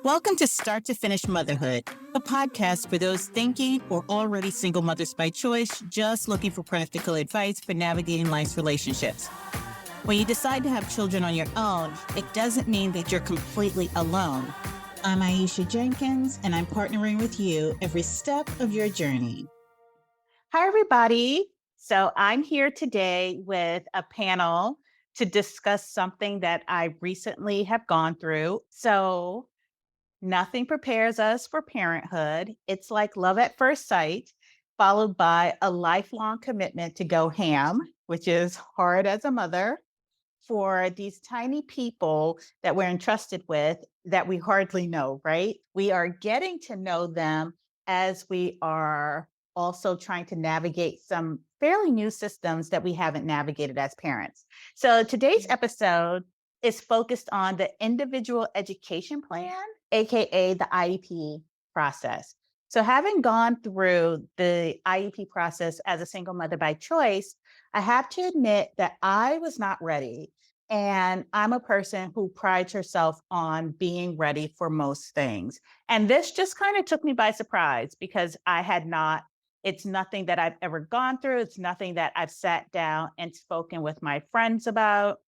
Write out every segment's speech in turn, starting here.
Welcome to Start to Finish Motherhood, a podcast for those thinking or already single mothers by choice, just looking for practical advice for navigating life's relationships. When you decide to have children on your own, it doesn't mean that you're completely alone. I'm Aisha Jenkins, and I'm partnering with you every step of your journey. Hi, everybody. So I'm here today with a panel to discuss something that I recently have gone through. So nothing prepares us for parenthood. It's like love at first sight, followed by a lifelong commitment to go ham, which is hard as a mother for these tiny people that we're entrusted with that we hardly know, right? We are getting to know them as we are also trying to navigate some fairly new systems that we haven't navigated as parents. So today's episode is focused on the Individual Education Plan, AKA the IEP process. So having gone through the IEP process as a single mother by choice, I have to admit that I was not ready. And I'm a person who prides herself on being ready for most things. And this just kind of took me by surprise because it's nothing that I've ever gone through. It's nothing that I've sat down and spoken with my friends about.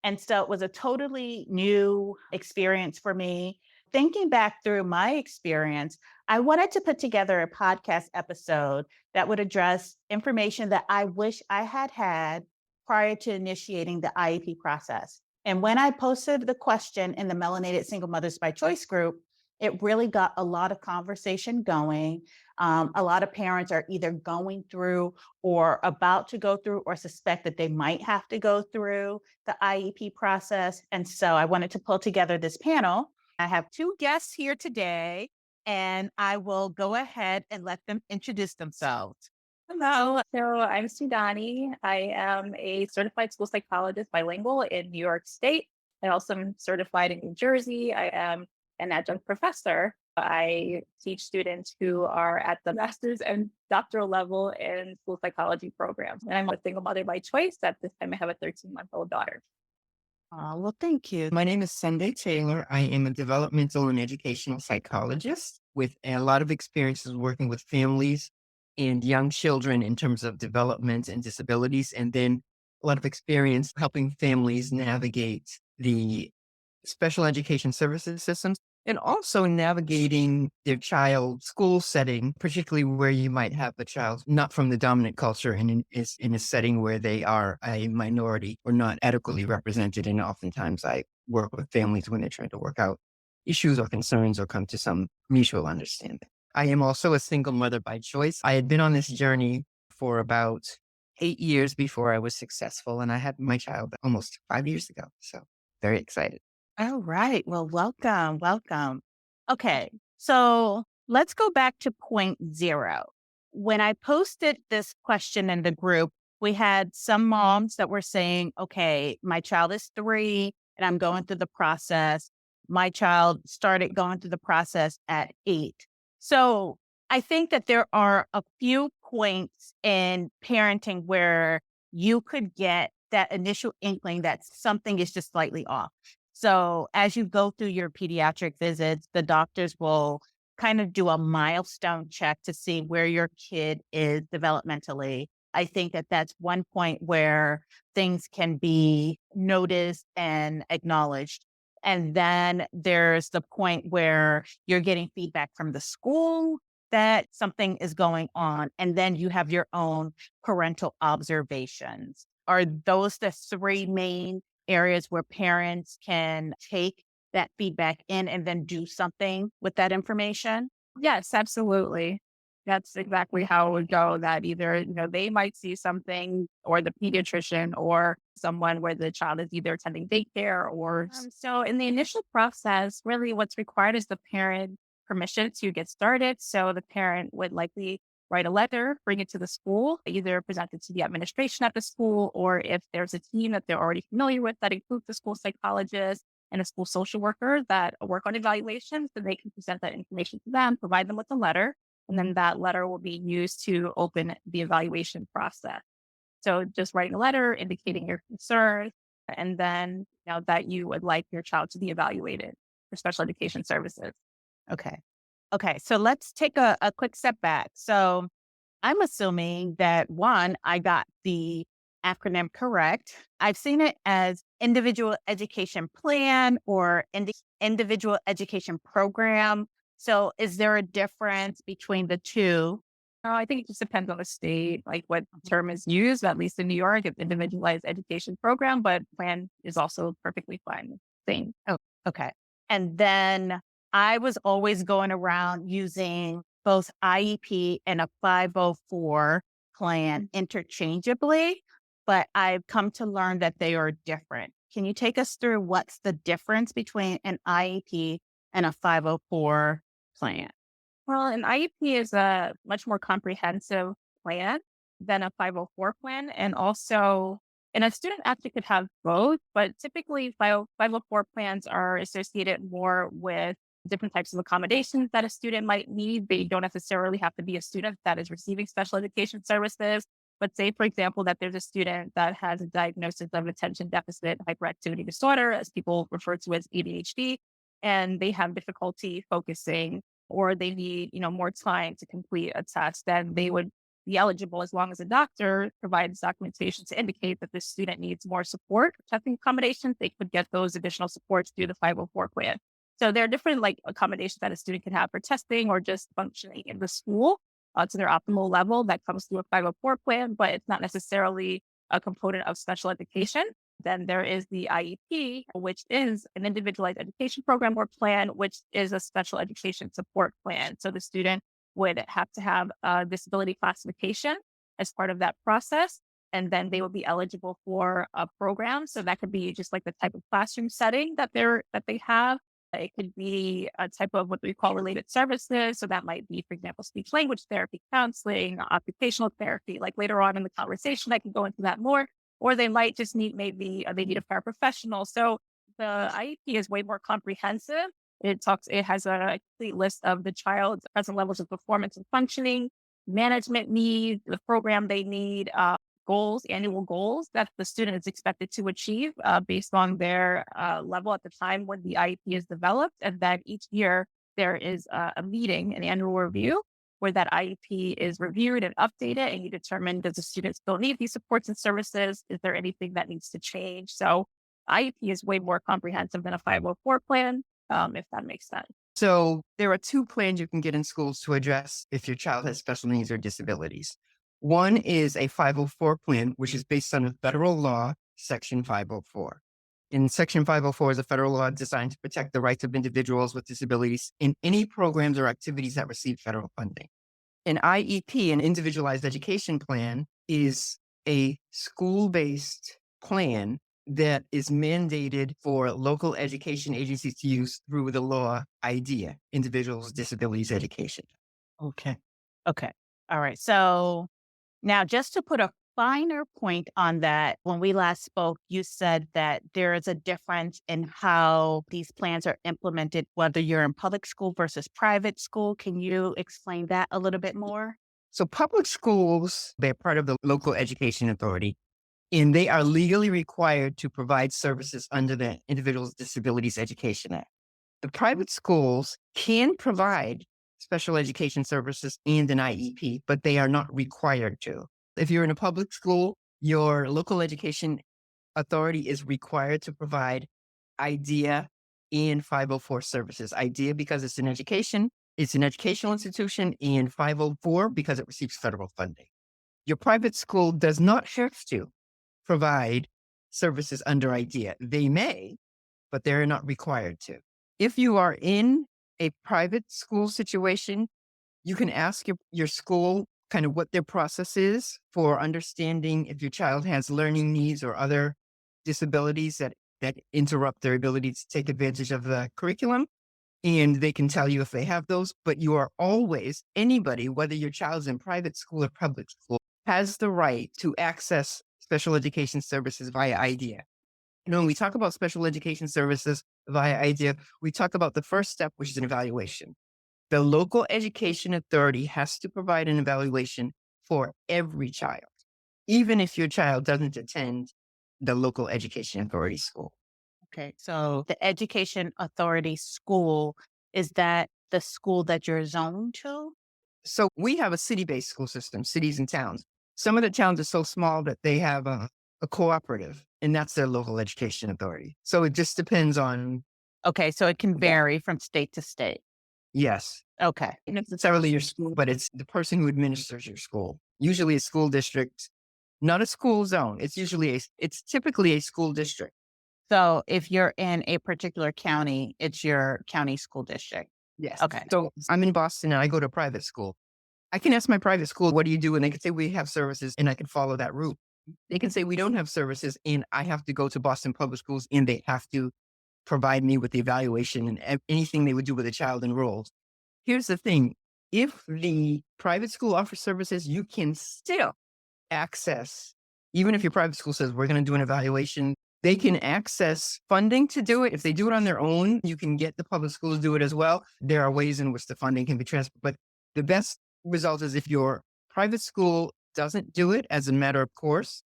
And so it was a totally new experience for me. Thinking back through my experience, I wanted to put together a podcast episode that would address information that I wish I had had prior to initiating the IEP process. And when I posted the question in the Melanated Single Mothers by Choice group, it really got a lot of conversation going. A lot of parents are either going through or about to go through or suspect that they might have to go through the IEP process. And so I wanted to pull together this panel. I have two guests here today, and I will go ahead and let them introduce themselves. Hello. So I'm Sudani. I am a certified school psychologist bilingual in New York State. I also am certified in New Jersey. I am an adjunct professor. I teach students who are at the master's and doctoral level in school psychology programs. And I'm a single mother by choice. At this time, I have a 13-month-old daughter. Well, thank you. My name is Sunday Taylor. I am a developmental and educational psychologist with a lot of experiences working with families and young children in terms of development and disabilities, and then a lot of experience helping families navigate the special education services systems and also navigating their child's school setting, particularly where you might have a child not from the dominant culture and is in a setting where they are a minority or not adequately represented. And oftentimes I work with families when they're trying to work out issues or concerns or come to some mutual understanding. I am also a single mother by choice. I had been on this journey for about 8 years before I was successful, and I had my child almost 5 years ago. So very excited. All right. Well, welcome. Welcome. Okay. So let's go back to point zero. When I posted this question in the group, we had some moms that were saying, okay, my child is 3 and I'm going through the process. My child started going through the process at 8. So I think that there are a few points in parenting where you could get that initial inkling that something is just slightly off. So as you go through your pediatric visits, the doctors will kind of do a milestone check to see where your kid is developmentally. I think that that's one point where things can be noticed and acknowledged. And then there's the point where you're getting feedback from the school that something is going on. And then you have your own parental observations. Are those the three main areas where parents can take that feedback in and then do something with that information? Yes, absolutely. That's exactly how it would go. That either, they might see something or the pediatrician or someone where the child is either attending daycare or so in the initial process, really what's required is the parent permission to get started. So the parent would likely write a letter, bring it to the school, either present it to the administration at the school, or if there's a team that they're already familiar with that includes the school psychologist and a school social worker that work on evaluations, then they can present that information to them, provide them with a letter, and then that letter will be used to open the evaluation process. So just writing a letter indicating your concerns, and then that you would like your child to be evaluated for special education services. Okay. Okay. So let's take a quick step back. So I'm assuming that one, I got the acronym correct. I've seen it as individual education plan or individual education program. So is there a difference between the two? I think it just depends on the state, like what term is used. At least in New York, it's individualized education program, but plan is also perfectly fine. Same. Oh, okay. And then I was always going around using both IEP and a 504 plan interchangeably, but I've come to learn that they are different. Can you take us through what's the difference between an IEP and a 504 plan? Well, an IEP is a much more comprehensive plan than a 504 plan. And a student actually could have both, but typically 504 plans are associated more with different types of accommodations that a student might need. They don't necessarily have to be a student that is receiving special education services. But say, for example, that there's a student that has a diagnosis of attention deficit hyperactivity disorder, as people refer to as ADHD, and they have difficulty focusing or they need, more time to complete a test, then they would be eligible as long as a doctor provides documentation to indicate that this student needs more support for testing accommodations. They could get those additional supports through the 504 plan. So there are different like accommodations that a student can have for testing or just functioning in the school to their optimal level that comes through a 504 plan, but it's not necessarily a component of special education. Then there is the IEP, which is an individualized education program or plan, which is a special education support plan. So the student would have to have a disability classification as part of that process. And then they will be eligible for a program. So that could be just like the type of classroom setting that they have. It could be a type of what we call related services. So that might be, for example, speech language therapy, counseling, occupational therapy. Like later on in the conversation, I can go into that more. Or they might just need they need a paraprofessional. So the IEP is way more comprehensive. It has a complete list of the child's present levels of performance and functioning, management needs, the program they need, goals, annual goals that the student is expected to achieve based on their level at the time when the IEP is developed. And then each year there is a meeting, an annual review where that IEP is reviewed and updated and you determine, does the student still need these supports and services? Is there anything that needs to change? So IEP is way more comprehensive than a 504 plan, if that makes sense. So there are two plans you can get in schools to address if your child has special needs or disabilities. One is a 504 plan, which is based on a federal law, Section 504. In Section 504 is a federal law designed to protect the rights of individuals with disabilities in any programs or activities that receive federal funding. An IEP, an Individualized Education Plan, is a school-based plan that is mandated for local education agencies to use through the law IDEA, Individuals with Disabilities Education. Okay. Okay. All right. So now, just to put a finer point on that, when we last spoke, you said that there is a difference in how these plans are implemented, whether you're in public school versus private school. Can you explain that a little bit more? So public schools, they're part of the local education authority, and they are legally required to provide services under the Individuals with Disabilities Education Act. The private schools can provide special education services and an IEP, but they are not required to. If you're in a public school, your local education authority is required to provide IDEA and 504 services. IDEA because it's an educational institution, and 504 because it receives federal funding. Your private school does not have to provide services under IDEA. They may, but they're not required to. If you are in a private school situation, you can ask your school kind of what their process is for understanding if your child has learning needs or other disabilities that interrupt their ability to take advantage of the curriculum. And they can tell you if they have those, but you are always, anybody, whether your child's in private school or public school, has the right to access special education services via IDEA. When we talk about special education services via IDEA, we talk about the first step, which is an evaluation. The local education authority has to provide an evaluation for every child, even if your child doesn't attend the local education authority school. Okay. So the education authority school, is that the school that you're zoned to? So we have a city-based school system, cities and towns. Some of the towns are so small that they have a cooperative, and that's their local education authority. So it just depends on, Okay, so it can vary from state to state. yes, Okay. not necessarily your school, but it's the person who administers your school. Usually a school district, not a school zone. It's typically a school district. So if you're in a particular county, it's your county school district. Yes. Okay. So I'm in Boston and I go to a private school. I can ask my private school, what do you do? And they can say, we have services, and I can follow that route. They can say, we don't have services, and I have to go to Boston Public Schools, and they have to provide me with the evaluation and anything they would do with a child enrolled. Here's the thing. If the private school offers services, you can still access, even if your private school says, we're going to do an evaluation, they can access funding to do it. If they do it on their own, you can get the public schools to do it as well. There are ways in which the funding can be transferred, but the best result is if your private school doesn't do it as a matter of course,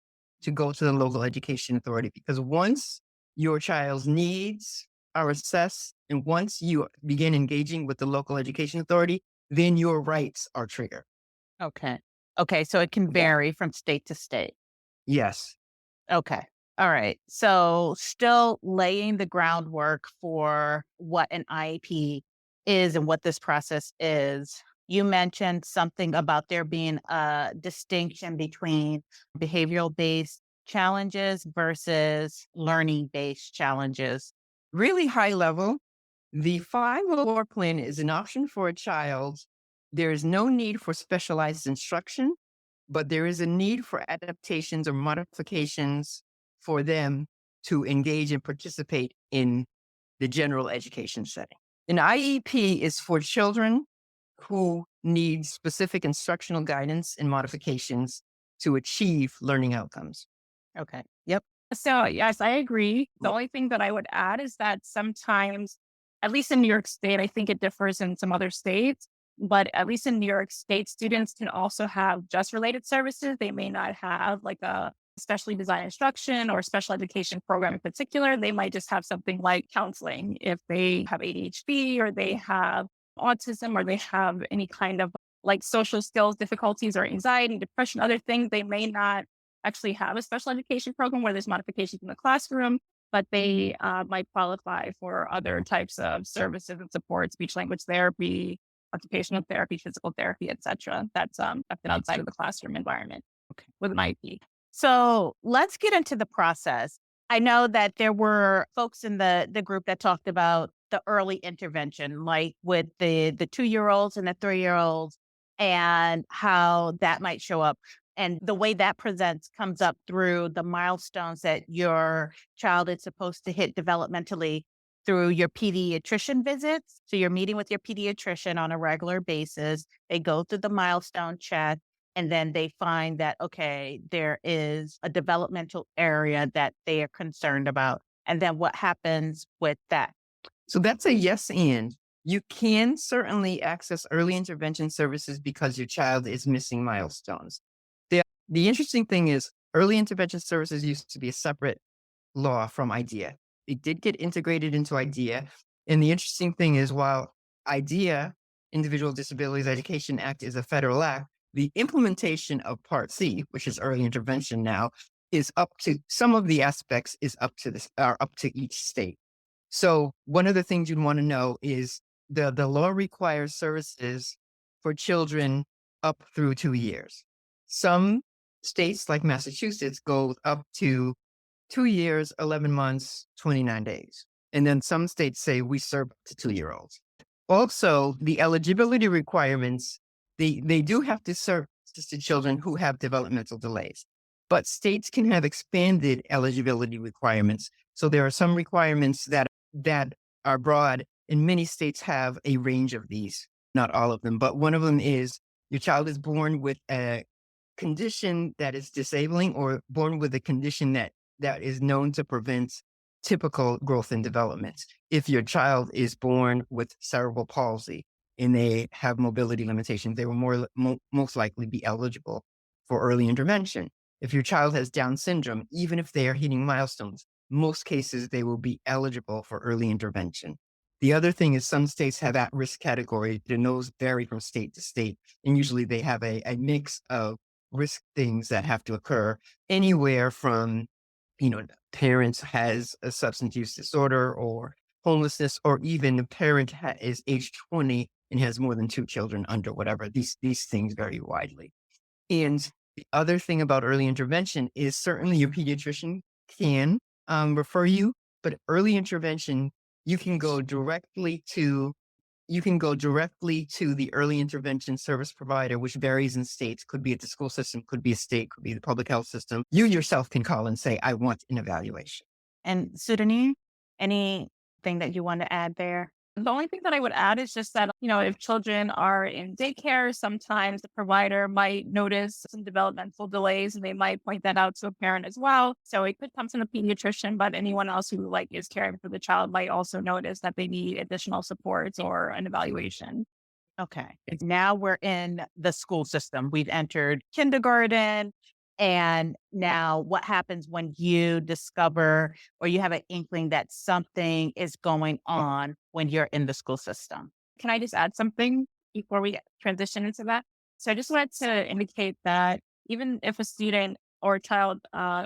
to go to the local education authority, because once your child's needs are assessed and once you begin engaging with the local education authority, then your rights are triggered. Okay. Okay. So it can vary from state to state. Yes. Okay. All right. So still laying the groundwork for what an IEP is and what this process is. You mentioned something about there being a distinction between behavioral based challenges versus learning based challenges. Really high level, the 504 plan is an option for a child. There is no need for specialized instruction, but there is a need for adaptations or modifications for them to engage and participate in the general education setting. An IEP is for children who need specific instructional guidance and modifications to achieve learning outcomes. Okay. Yep. So, yes, I agree. The only thing that I would add is that sometimes, at least in New York State, I think it differs in some other states, but at least in New York State, students can also have just related services. They may not have like a specially designed instruction or special education program in particular. They might just have something like counseling if they have ADHD or they have autism or they have any kind of like social skills difficulties or anxiety, depression, other things. They may not actually have a special education program where there's modifications in the classroom, but they might qualify for other types of services and support, speech language therapy, occupational therapy, physical therapy, etc. That's been outside of the classroom environment. Okay, with an IEP. So let's get into the process. I know that there were folks in the group that talked about the early intervention, like with the 2-year-olds and the 3-year-olds, and how that might show up. And the way that presents comes up through the milestones that your child is supposed to hit developmentally through your pediatrician visits. So you're meeting with your pediatrician on a regular basis. They go through the milestone check, and then they find that, okay, there is a developmental area that they are concerned about. And then what happens with that? So that's a yes and. You can certainly access early intervention services because your child is missing milestones. The interesting thing is early intervention services used to be a separate law from IDEA. It did get integrated into IDEA. And the interesting thing is while IDEA, Individual Disabilities Education Act, is a federal act, the implementation of Part C, which is early intervention now, is up to some of the aspects is up to this are up to each state. So one of the things you'd want to know is the law requires services for children up through 2 years. Some states like Massachusetts go up to 2 years, 11 months, 29 days. And then some states say we serve up to 2-year-olds. Also, the eligibility requirements, they do have to serve to children who have developmental delays. But states can have expanded eligibility requirements. So there are some requirements that are broad, and many states have a range of these, not all of them. But one of them is your child is born with a condition that is disabling or born with a condition that is known to prevent typical growth and development. If your child is born with cerebral palsy and they have mobility limitations, they will most likely be eligible for early intervention. If your child has Down syndrome, even if they are hitting milestones, most cases they will be eligible for early intervention. The other thing is some states have at-risk categories, and those vary from state to state. And usually they have a mix of risk things that have to occur anywhere from, parents has a substance use disorder or homelessness, or even the parent is age 20 and has more than two children under whatever. These things vary widely. And the other thing about early intervention is certainly your pediatrician can refer you, but early intervention, you can go directly to the early intervention service provider, which varies in states. Could be at the school system, could be a state, could be the public health system. You yourself can call and say, I want an evaluation. And Sudane, anything that you want to add there? The only thing that I would add is just that, if children are in daycare, sometimes the provider might notice some developmental delays and they might point that out to a parent as well. So it could come from the pediatrician, but anyone else who is caring for the child might also notice that they need additional supports or an evaluation. Okay. Now we're in the school system. We've entered kindergarten. And now what happens when you discover or you have an inkling that something is going on when you're in the school system? Can I just add something before we transition into that? So I just wanted to indicate that even if a student or a child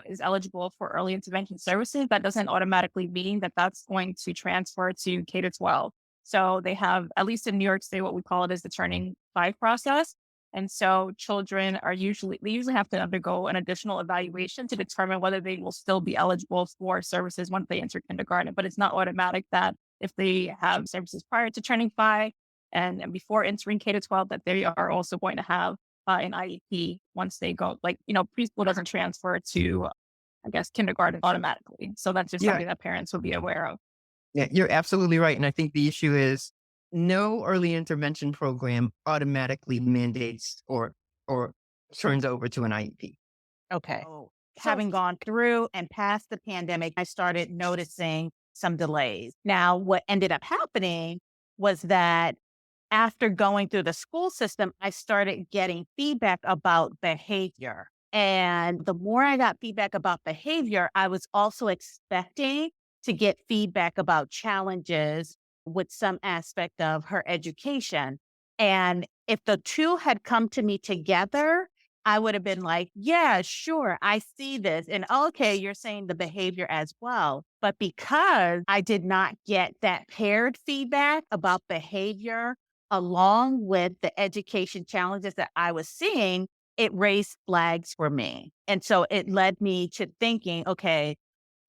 is eligible for early intervention services, that doesn't automatically mean that that's going to transfer to K to 12. So they have, at least in New York State, what we call it is the turning 5 process. And so children they usually have to undergo an additional evaluation to determine whether they will still be eligible for services once they enter kindergarten. But it's not automatic that if they have services prior to turning 5 and before entering K to 12, that they are also going to have an IEP once they go. Preschool doesn't transfer to, I guess, kindergarten automatically. So that's just something that parents will be aware of. Yeah, you're absolutely right. And I think the issue is no early intervention program automatically mandates or turns over to an IEP. Okay. Having gone through and past the pandemic, I started noticing some delays. Now, what ended up happening was that after going through the school system, I started getting feedback about behavior. And the more I got feedback about behavior, I was also expecting to get feedback about challenges with some aspect of her education. And if the two had come to me together, I would have been like, yeah, sure, I see this. And okay, you're saying the behavior as well. But because I did not get that paired feedback about behavior along with the education challenges that I was seeing, it raised flags for me. And so it led me to thinking, okay,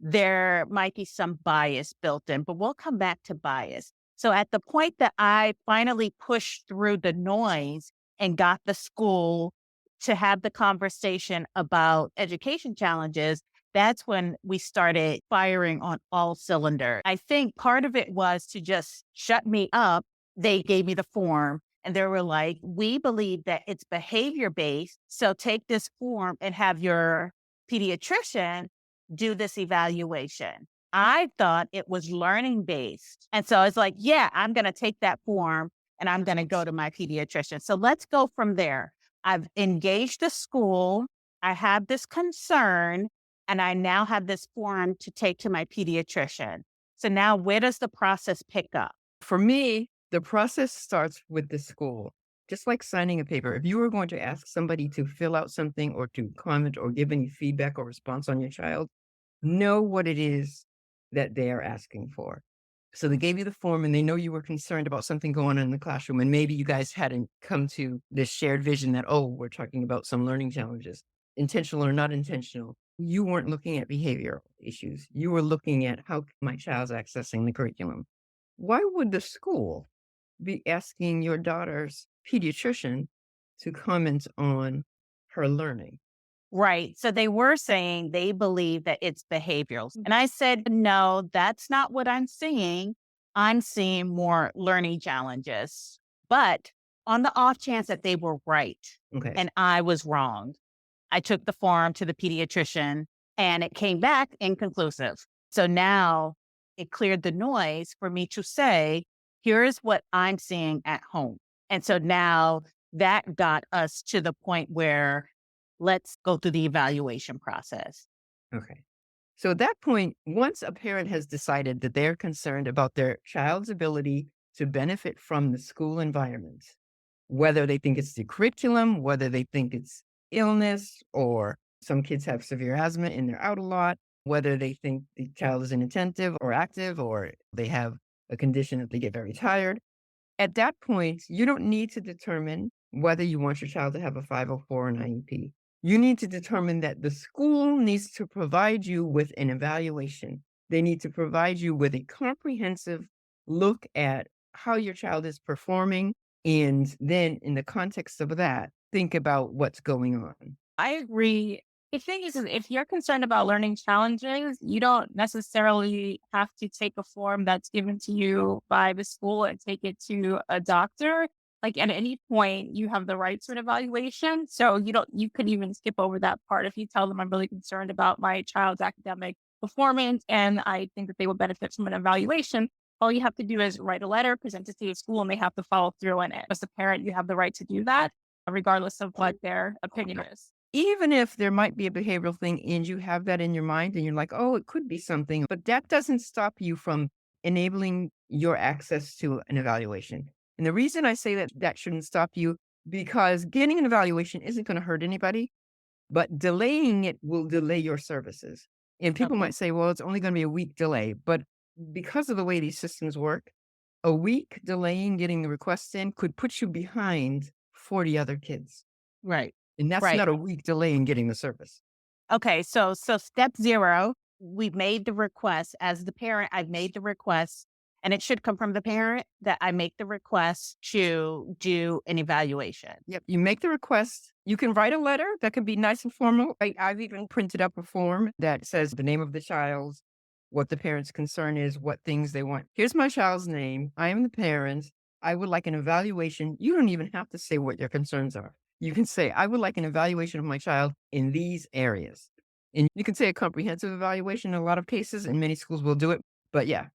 there might be some bias built in, but we'll come back to bias. So at the point that I finally pushed through the noise and got the school to have the conversation about education challenges, that's when we started firing on all cylinders. I think part of it was to just shut me up. They gave me the form and they were like, we believe that it's behavior based. So take this form and have your pediatrician do this evaluation. I thought it was learning based. And so it's like, yeah, I'm going to take that form and I'm going to go to my pediatrician. So let's go from there. I've engaged the school. I have this concern and I now have this form to take to my pediatrician. So now where does the process pick up? For me, the process starts with the school. Just like signing a paper, if you were going to ask somebody to fill out something or to comment or give any feedback or response on your child, know what it is that they are asking for. So they gave you the form and they know you were concerned about something going on in the classroom. And maybe you guys hadn't come to this shared vision that, oh, we're talking about some learning challenges, intentional or not intentional. You weren't looking at behavioral issues. You were looking at how my child's accessing the curriculum. Why would the school be asking your daughter's pediatrician to comment on her learning? Right. So they were saying they believe that it's behavioral. And I said, no, that's not what I'm seeing. I'm seeing more learning challenges. But on the off chance that they were right Okay. and I was wrong, I took the form to the pediatrician and it came back inconclusive. So now it cleared the noise for me to say, here's what I'm seeing at home. And so now that got us to the point where let's go through the evaluation process. Okay. So at that point, once a parent has decided that they're concerned about their child's ability to benefit from the school environment, whether they think it's the curriculum, whether they think it's illness, or some kids have severe asthma and they're out a lot, whether they think the child is inattentive or active, or they have a condition that they get very tired. At that point, you don't need to determine whether you want your child to have a 504 or an IEP. You need to determine that the school needs to provide you with an evaluation. They need to provide you with a comprehensive look at how your child is performing. And then, in the context of that, think about what's going on. I agree. The thing is if you're concerned about learning challenges, you don't necessarily have to take a form that's given to you by the school and take it to a doctor. Like at any point, you have the right to an evaluation. So you could even skip over that part if you tell them I'm really concerned about my child's academic performance and I think that they will benefit from an evaluation. All you have to do is write a letter, present it to the school, and they have to follow through on it. As a parent, you have the right to do that, regardless of what their opinion is. Even if there might be a behavioral thing and you have that in your mind and you're like, oh, it could be something, but that doesn't stop you from enabling your access to an evaluation. And the reason I say that that shouldn't stop you, because getting an evaluation isn't going to hurt anybody, but delaying it will delay your services. And people Okay. might say, well, it's only going to be a week delay. But because of the way these systems work, a week delaying getting the request in could put you behind 40 other kids. Right. And that's Right. not a week delay in getting the service. Okay. So step zero, we've made the request. As the parent, I've made the request, and it should come from the parent that I make the request to do an evaluation. Yep. You make the request. You can write a letter that can be nice and formal. I've even printed up a form that says the name of the child, what the parent's concern is, what things they want. Here's my child's name. I am the parent. I would like an evaluation. You don't even have to say what your concerns are. You can say, I would like an evaluation of my child in these areas. And you can say a comprehensive evaluation in a lot of cases, and many schools will do it. But yeah,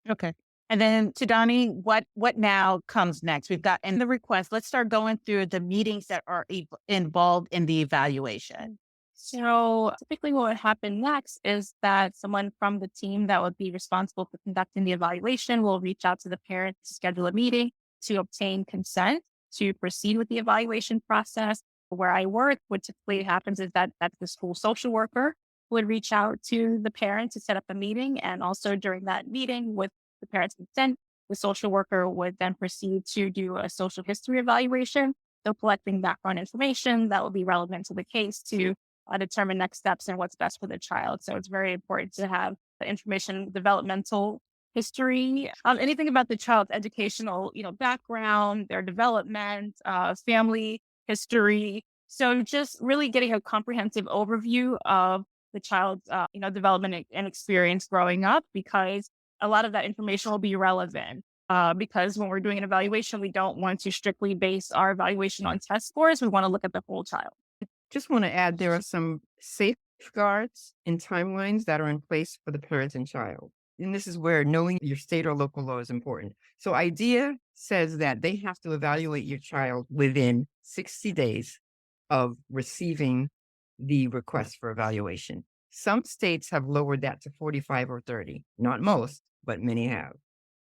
Okay. And then Sudani, what now comes next? We've got in the request. Let's start going through the meetings that are involved in the evaluation. So typically what would happen next is that someone from the team that would be responsible for conducting the evaluation will reach out to the parent to schedule a meeting to obtain consent to proceed with the evaluation process. Where I work, what typically happens is that the school social worker would reach out to the parent to set up a meeting. And also during that meeting with the parent's consent, the social worker would then proceed to do a social history evaluation. So collecting background information that will be relevant to the case to determine next steps and what's best for the child. So it's very important to have the information, developmental history, anything about the child's educational, background, their development, family history. So just really getting a comprehensive overview of the child's, development and experience growing up, because a lot of that information will be relevant. Because when we're doing an evaluation, we don't want to strictly base our evaluation on test scores. We want to look at the whole child. just want to add there are some safeguards and timelines that are in place for the parent and child. And this is where knowing your state or local law is important. So, IDEA says that they have to evaluate your child within 60 days of receiving the request for evaluation. Some states have lowered that to 45 or 30. Not most, but many have.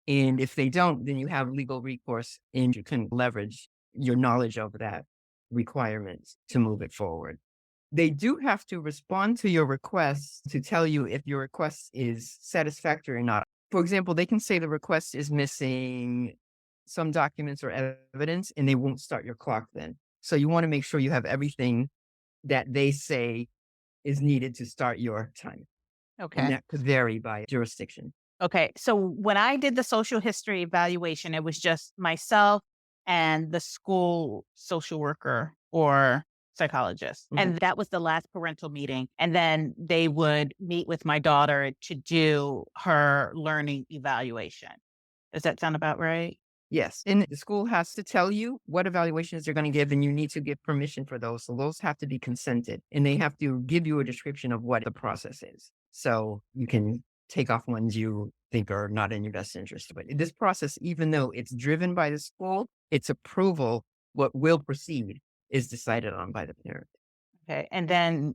And if they don't, then you have legal recourse and you can leverage your knowledge of that requirement to move it forward. They do have to respond to your request to tell you if your request is satisfactory or not. For example, they can say the request is missing some documents or evidence and they won't start your clock then. So you want to make sure you have everything that they say is needed to start your time. And Okay. that could vary by jurisdiction. Okay. So when I did the social history evaluation, it was just myself and the school social worker or psychologist. Mhm. And that was the last parental meeting. And then they would meet with my daughter to do her learning evaluation. Does that sound about right? Yes. And the school has to tell you what evaluations they're going to give, and you need to give permission for those. So those have to be consented, and they have to give you a description of what the process is. So you can take off ones you think are not in your best interest. But this process, even though it's driven by the school, its approval, what will proceed, is decided on by the parent. Okay. And then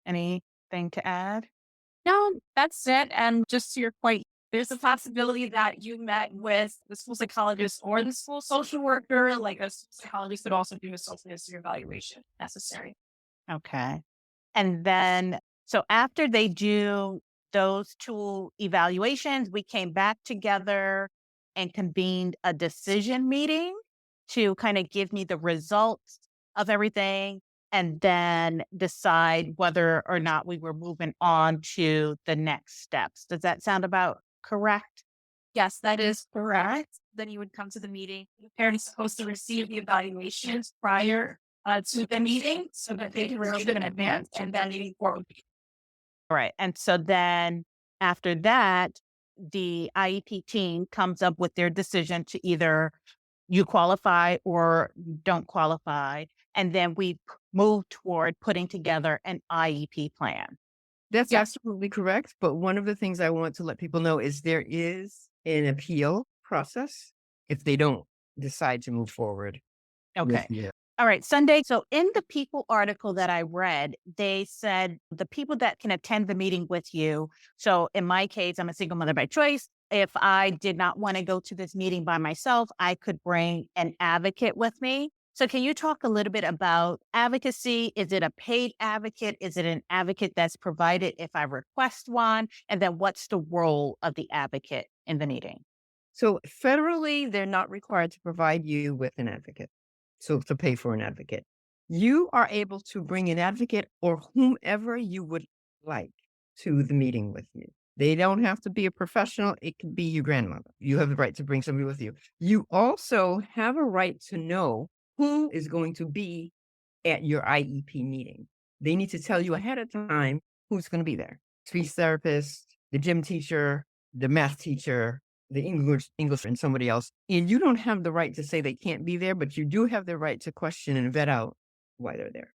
anything to add? No, that's it. And just to your point, there's a possibility that you met with the school psychologist or the school social worker. Like a school psychologist could also do a social history evaluation necessary. Okay. And then, so after they do those two evaluations, we came back together and convened a decision meeting to kind of give me the results of everything and then decide whether or not we were moving on to the next steps. Does that sound about correct? Yes, that is correct. Then you would come to the meeting. The parent is supposed to receive the evaluations prior to the meeting so that they can review them in advance and then meeting forward. All right. And so then after that, the IEP team comes up with their decision to either you qualify or you don't qualify. And then we move toward putting together an IEP plan. That's Yeah. absolutely correct. But one of the things I want to let people know is there is an appeal process if they don't decide to move forward. Okay. Yeah. All right, Sunday. So in the People article that I read, they said the people that can attend the meeting with you. So in my case, I'm a single mother by choice. If I did not want to go to this meeting by myself, I could bring an advocate with me. So can you talk a little bit about advocacy? Is it a paid advocate? Is it an advocate that's provided if I request one? And then what's the role of the advocate in the meeting? So federally, they're not required to provide you with an advocate. So to pay for an advocate, you are able to bring an advocate or whomever you would like to the meeting with you. They don't have to be a professional. It could be your grandmother. You have the right to bring somebody with you. You also have a right to know who is going to be at your IEP meeting. They need to tell you ahead of time who's going to be there. Speech therapist, the gym teacher, the math teacher, the English and somebody else. And you don't have the right to say they can't be there, but you do have the right to question and vet out why they're there.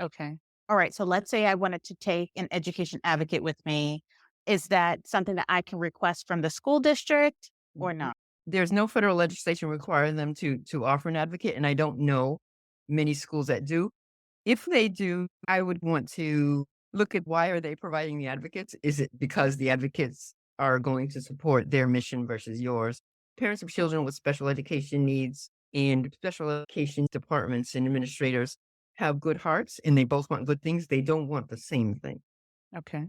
Okay. All right. So let's say I wanted to take an education advocate with me. Is that something that I can request from the school district or not? There's no federal legislation requiring them to offer an advocate, and I don't know many schools that do. If they do, I would want to look at why are they providing the advocates? Is it because the advocates are going to support their mission versus yours? Parents of children with special education needs and special education departments and administrators have good hearts and they both want good things. They don't want the same thing. Okay.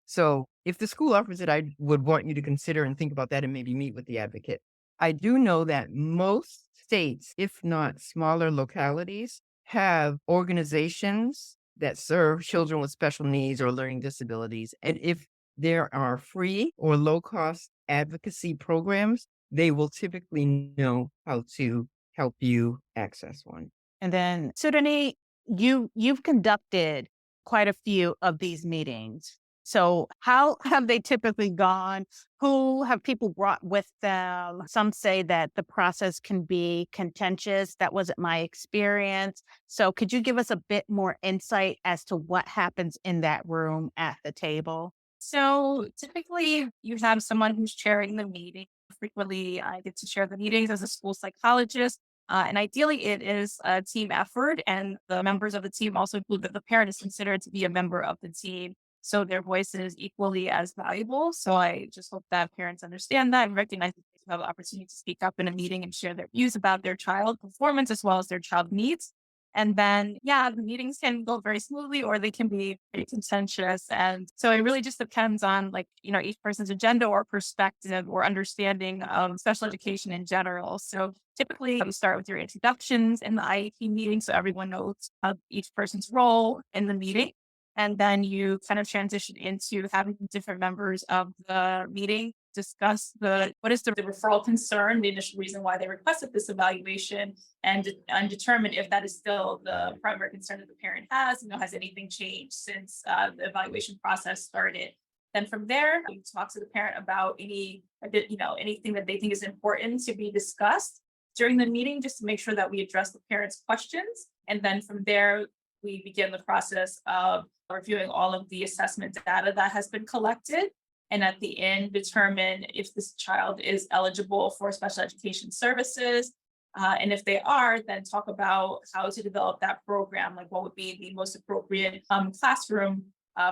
So if the school offers it, I would want you to consider and think about that and maybe meet with the advocate. I do know that most states, if not smaller localities, have organizations that serve children with special needs or learning disabilities. And if there are free or low cost advocacy programs, they will typically know how to help you access one. And then, Sudani, you've conducted quite a few of these meetings. So how have they typically gone? Who have people brought with them? Some say that the process can be contentious. That wasn't my experience. So could you give us a bit more insight as to what happens in that room at the table? So typically you have someone who's chairing the meeting. Frequently, I get to chair the meetings as a school psychologist. And ideally, it is a team effort, and the members of the team also include that the parent is considered to be a member of the team. So their voice is equally as valuable. So I just hope that parents understand that and recognize that they have the opportunity to speak up in a meeting and share their views about their child performance as well as their child needs. And then, yeah, the meetings can go very smoothly or they can be pretty contentious. And so it really just depends on like, each person's agenda or perspective or understanding of special education in general. So typically you start with your introductions in the IEP meeting. So everyone knows of each person's role in the meeting. And then you kind of transition into having different members of the meeting discuss what is the referral concern, the initial reason why they requested this evaluation, and determine if that is still the primary concern that the parent has. Has anything changed since the evaluation process started? Then from there, we talk to the parent about anything that they think is important to be discussed during the meeting, just to make sure that we address the parents' questions. And then from there, we begin the process of reviewing all of the assessment data that has been collected. And at the end, determine if this child is eligible for special education services. And if they are, then talk about how to develop that program, like what would be the most appropriate classroom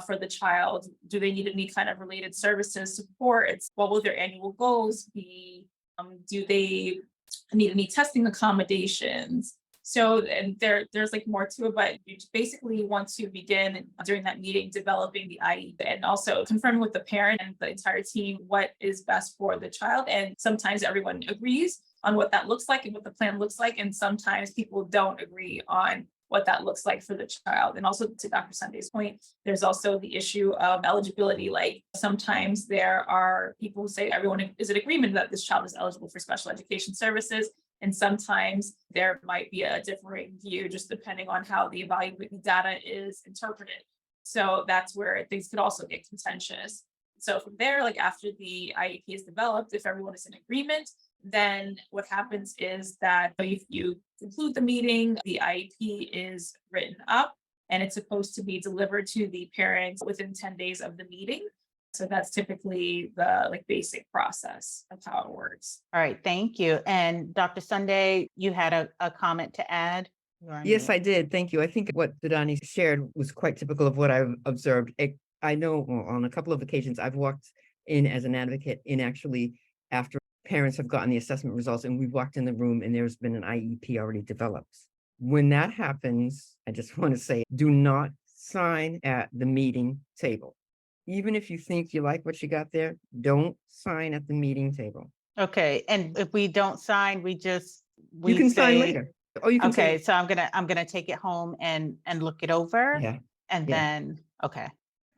for the child. Do they need any kind of related services, support? What will their annual goals be? Do they need any testing accommodations? So, and there's like more to it, but you basically want to begin during that meeting developing the IEP and also confirming with the parent and the entire team what is best for the child. And sometimes everyone agrees on what that looks like and what the plan looks like. And sometimes people don't agree on what that looks like for the child. And also to Dr. Sunday's point, there's also the issue of eligibility. Like sometimes there are people who say everyone is in agreement that this child is eligible for special education services. And sometimes there might be a differing view just depending on how the evaluating data is interpreted. So that's where things could also get contentious. So from there, like after the IEP is developed, if everyone is in agreement, then what happens is that if you conclude the meeting, the IEP is written up and it's supposed to be delivered to the parents within 10 days of the meeting. So that's typically the like basic process of how it works. All right, thank you. And Dr. Sunday, you had a comment to add? Yes, I did. Thank you. I think what Sudane shared was quite typical of what I've observed. I know on a couple of occasions I've walked in as an advocate in actually after parents have gotten the assessment results and we've walked in the room and there's been an IEP already developed. When that happens, I just want to say, do not sign at the meeting table. Even if you think you like what you got there, don't sign at the meeting table. Okay, and if we don't sign, we You can sign later. Oh, you can okay, say, so I'm gonna take it home and look it over. yeah. And yeah. then, okay.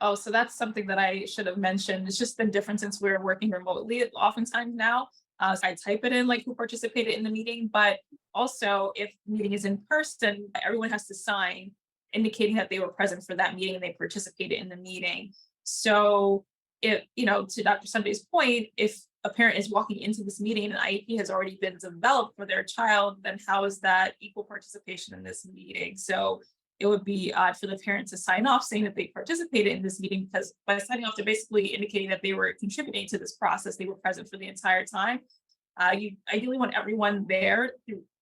Oh, so that's something that I should have mentioned. It's just been different since we're working remotely oftentimes now. So I type it in like who participated in the meeting, but also if the meeting is in person, everyone has to sign indicating that they were present for that meeting and they participated in the meeting. So if, to Dr. Sunday's point, if a parent is walking into this meeting and an IEP has already been developed for their child, then how is that equal participation in this meeting? So it would be odd for the parent to sign off saying that they participated in this meeting, because by signing off, they're basically indicating that they were contributing to this process. They were present for the entire time. You ideally want everyone there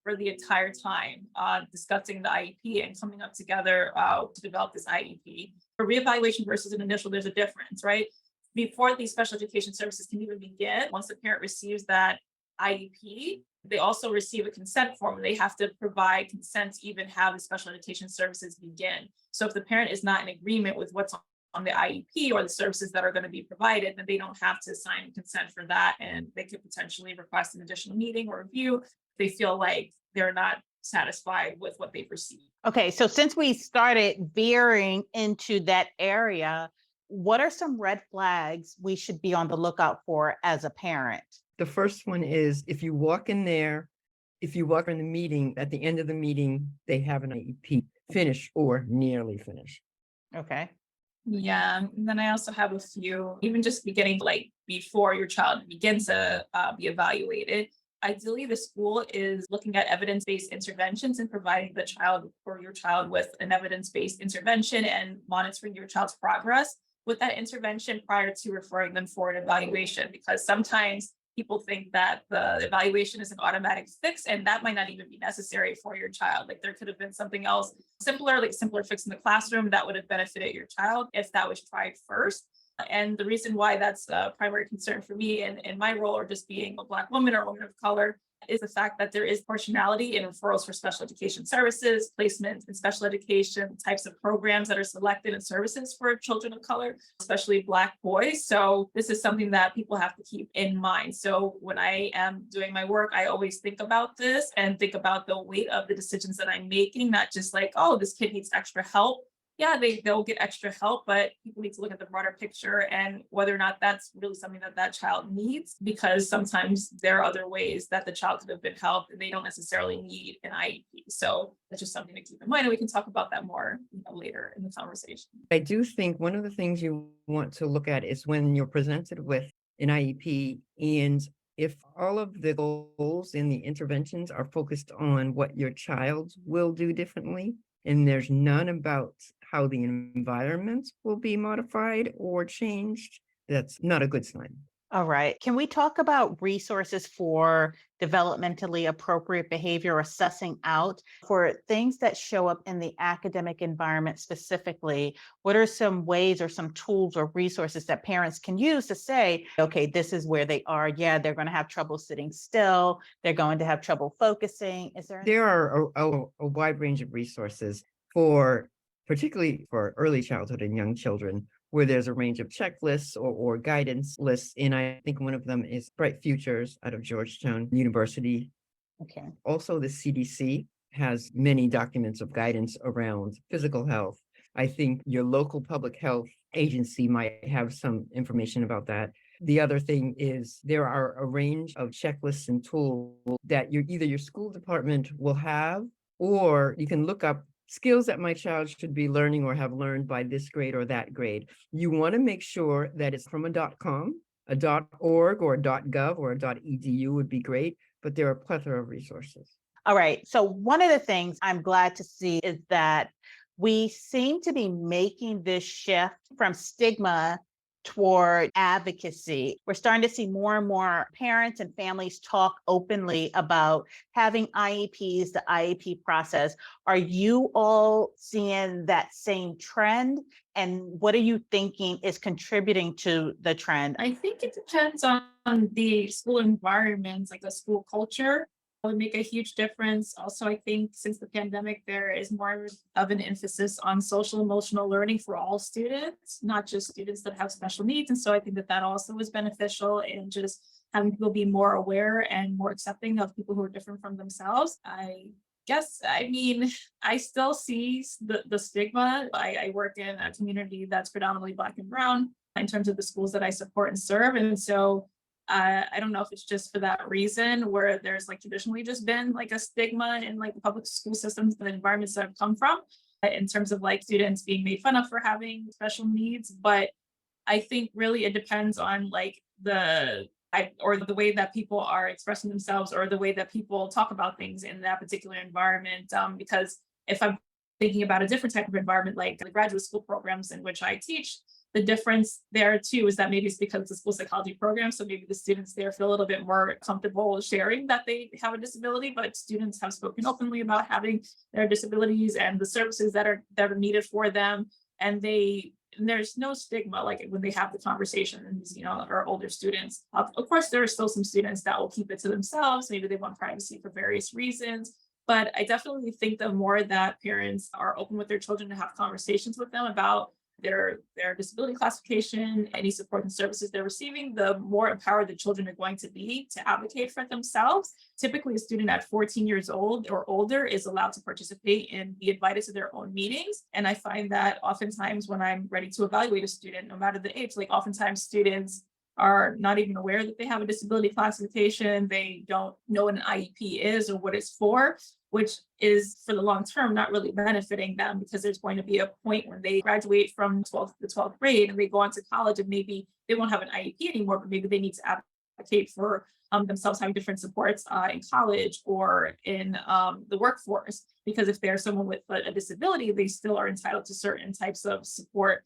for the entire time, discussing the IEP and coming up together to develop this IEP. For reevaluation versus an initial, there's a difference, right? Before these special education services can even begin, once the parent receives that IEP, they also receive a consent form. They have to provide consent to even have the special education services begin. So if the parent is not in agreement with what's on the IEP or the services that are going to be provided, then they don't have to sign consent for that. And they could potentially request an additional meeting or review if they feel like they're not satisfied with what they've received. Okay, so since we started veering into that area, what are some red flags we should be on the lookout for as a parent? The first one is if you walk in the meeting, at the end of the meeting, they have an IEP finished or nearly finished. Okay. Yeah, and then I also have a few, even just beginning like before your child begins to be evaluated. Ideally, the school is looking at evidence-based interventions and providing the child or your child with an evidence-based intervention and monitoring your child's progress with that intervention prior to referring them for an evaluation, because sometimes people think that the evaluation is an automatic fix, and that might not even be necessary for your child. Like there could have been something else simpler, like simpler fix in the classroom that would have benefited your child if that was tried first. And the reason why that's a primary concern for me in my role, or just being a Black woman or a woman of color, is the fact that there is proportionality in referrals for special education services, placements in special education, types of programs that are selected and services for children of color, especially Black boys. So this is something that people have to keep in mind. So when I am doing my work, I always think about this and think about the weight of the decisions that I'm making, not just like, oh, this kid needs extra help. Yeah, they'll get extra help, but people need to look at the broader picture and whether or not that's really something that that child needs, because sometimes there are other ways that the child could have been helped and they don't necessarily need an IEP. So that's just something to keep in mind, and we can talk about that more later in the conversation. I do think one of the things you want to look at is when you're presented with an IEP, and if all of the goals and the interventions are focused on what your child will do differently, and there's none about how the environment will be modified or changed, that's not a good sign. All right. Can we talk about resources for developmentally appropriate behavior, assessing out for things that show up in the academic environment specifically? What are some ways or some tools or resources that parents can use to say, okay, this is where they are. Yeah, they're going to have trouble sitting still. They're going to have trouble focusing. Is there? There are a wide range of resources for, particularly for early childhood and young children, where there's a range of checklists or guidance lists. And I think one of them is Bright Futures out of Georgetown University. Okay. Also, the CDC has many documents of guidance around physical health. I think your local public health agency might have some information about that. The other thing is there are a range of checklists and tools that either your school department will have, or you can look up skills that my child should be learning or have learned by this grade or that grade. You want to make sure that it's from a .com, a .org or a .gov or a .edu would be great, but there are a plethora of resources. All right. So one of the things I'm glad to see is that we seem to be making this shift from stigma toward advocacy. We're starting to see more and more parents and families talk openly about having IEPs, the IEP process. Are you all seeing that same trend? And what are you thinking is contributing to the trend? I think it depends on the school environment, like the school culture would make a huge difference. Also, I think since the pandemic, there is more of an emphasis on social emotional learning for all students, not just students that have special needs. And so I think that that also is beneficial in just having people be more aware and more accepting of people who are different from themselves. I guess, I mean, I still see the stigma. I work in a community that's predominantly Black and Brown in terms of the schools that I support and serve. And so I don't know if it's just for that reason where there's like traditionally just been like a stigma in like the public school systems and the environments that I've come from in terms of like students being made fun of for having special needs. But I think really it depends on like or the way that people are expressing themselves or the way that people talk about things in that particular environment. Because if I'm thinking about a different type of environment, like the graduate school programs in which I teach, the difference there too is that maybe it's because it's a school psychology program. So maybe the students there feel a little bit more comfortable sharing that they have a disability, but students have spoken openly about having their disabilities and the services that are needed for them. And there's no stigma like when they have the conversations, or older students. Of course, there are still some students that will keep it to themselves. Maybe they want privacy for various reasons. But I definitely think the more that parents are open with their children to have conversations with them about their disability classification, any support and services they're receiving, the more empowered the children are going to be to advocate for themselves. Typically, a student at 14 years old or older is allowed to participate and be invited to their own meetings. And I find that oftentimes when I'm ready to evaluate a student, no matter the age, like oftentimes students are not even aware that they have a disability classification. They don't know what an IEP is or what it's for, which is for the long term not really benefiting them because there's going to be a point when they graduate from 12th grade and they go on to college and maybe they won't have an IEP anymore, but maybe they need to advocate for themselves having different supports in college or in the workforce. Because if they're someone with a disability, they still are entitled to certain types of support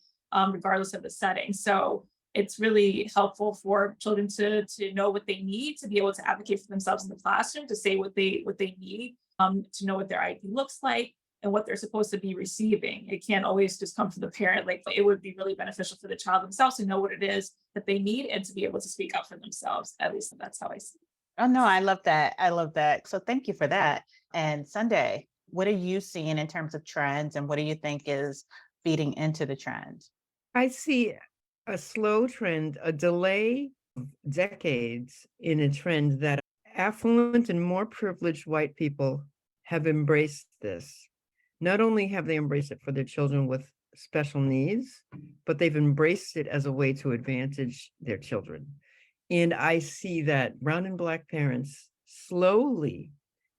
regardless of the setting. So it's really helpful for children to know what they need to be able to advocate for themselves in the classroom, to say what they need, to know what their IEP looks like and what they're supposed to be receiving. It can't always just come from the parent. Like it would be really beneficial for the child themselves to know what it is that they need and to be able to speak up for themselves. At least that's how I see it. Oh, no, I love that. I love that. So thank you for that. And Sunday, what are you seeing in terms of trends and what do you think is feeding into the trend? I see a slow trend, a delay of decades in a trend that affluent and more privileged white people have embraced this. Not only have they embraced it for their children with special needs, but they've embraced it as a way to advantage their children. And I see that brown and Black parents slowly